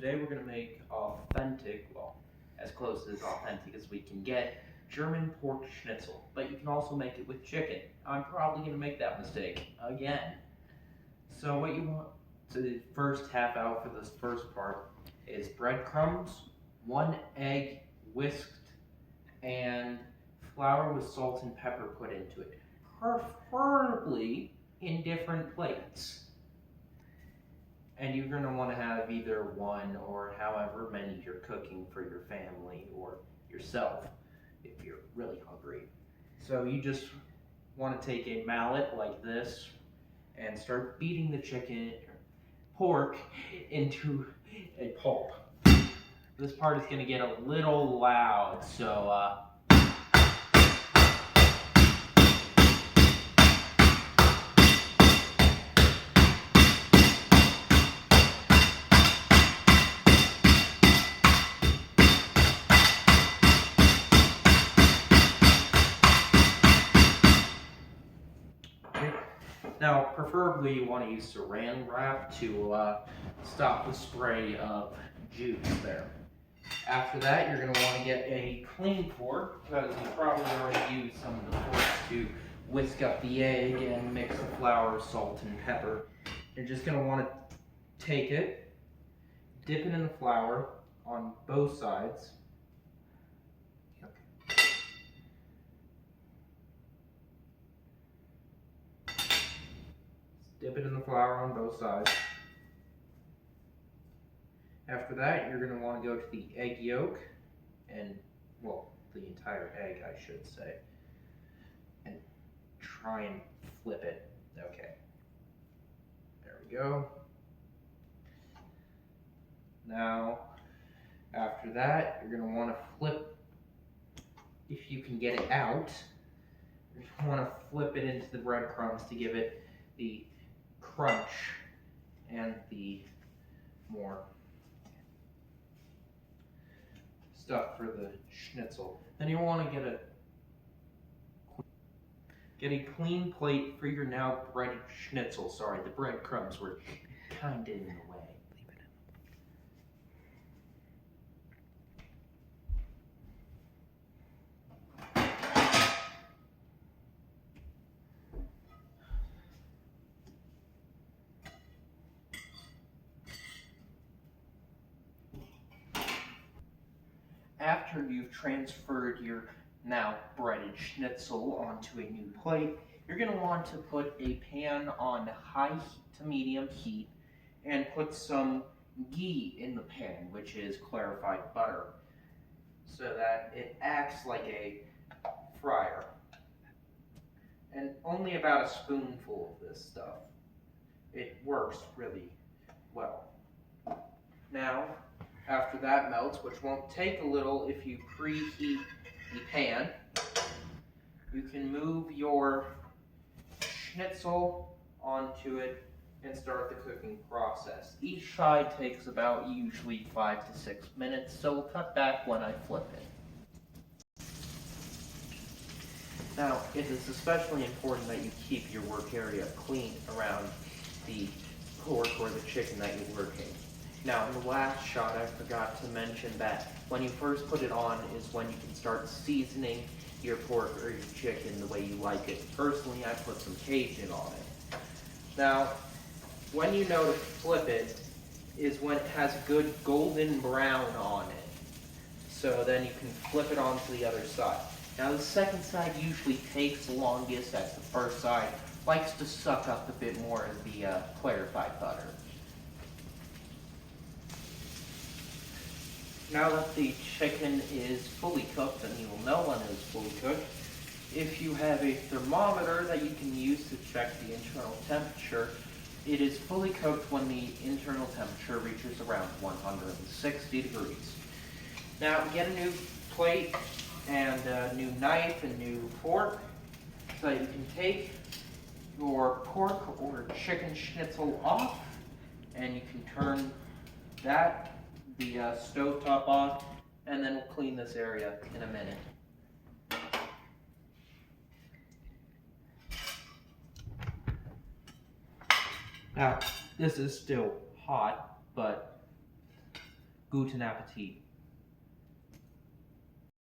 Today we're going to make authentic, well, as close as authentic as we can get, German pork schnitzel. But you can also make it with chicken. I'm probably going to make that mistake again. So what you want to first have out for this first part is breadcrumbs, 1 egg whisked, and flour with salt and pepper put into it. Preferably in different plates. And you're going to want to have either one or however many you're cooking for your family or yourself if you're really hungry. So you just want to take a mallet like this and start beating the pork into a pulp. This part is going to get a little loud, so now, preferably you want to use saran wrap to stop the spray of juice there. After that, you're going to want to get a clean fork, because you probably already used some of the forks to whisk up the egg and mix the flour, salt, and pepper. You're just going to want to take it, dip it in the flour on both sides. Dip it in the flour on both sides. After that, you're going to want to go to the egg yolk, and, well, the entire egg, I should say, and try and flip it. Okay. There we go. Now, after that, you're going to want to flip, if you can get it out, you want to flip it into the breadcrumbs to give it the crunch and the more stuff for the schnitzel. Then you want to get a clean plate for your now breaded schnitzel. Sorry, the breadcrumbs were kind of in the way. After you've transferred your now breaded schnitzel onto a new plate, you're going to want to put a pan on high to medium heat and put some ghee in the pan, which is clarified butter, so that it acts like a fryer. And only about a spoonful of this stuff. It works really well. Now, after that melts, which won't take a little if you preheat the pan, you can move your schnitzel onto it and start the cooking process. Each side takes about usually 5 to 6 minutes, so we'll cut back when I flip it. Now, it is especially important that you keep your work area clean around the pork or the chicken that you're working. Now, in the last shot, I forgot to mention that when you first put it on is when you can start seasoning your pork or your chicken the way you like it. Personally, I put some Cajun on it. Now, when you know to flip it is when it has a good golden brown on it. So then you can flip it onto the other side. Now, the second side usually takes the longest, as the first side likes to suck up a bit more of the clarified butter. Now that the chicken is fully cooked, and you will know when it is fully cooked, if you have a thermometer that you can use to check the internal temperature, it is fully cooked when the internal temperature reaches around 160 degrees. Now get a new plate and a new knife and new fork so that you can take your pork or chicken schnitzel off, and you can turn the stovetop off, and then we'll clean this area in a minute. Now, this is still hot, but Guten Appetit.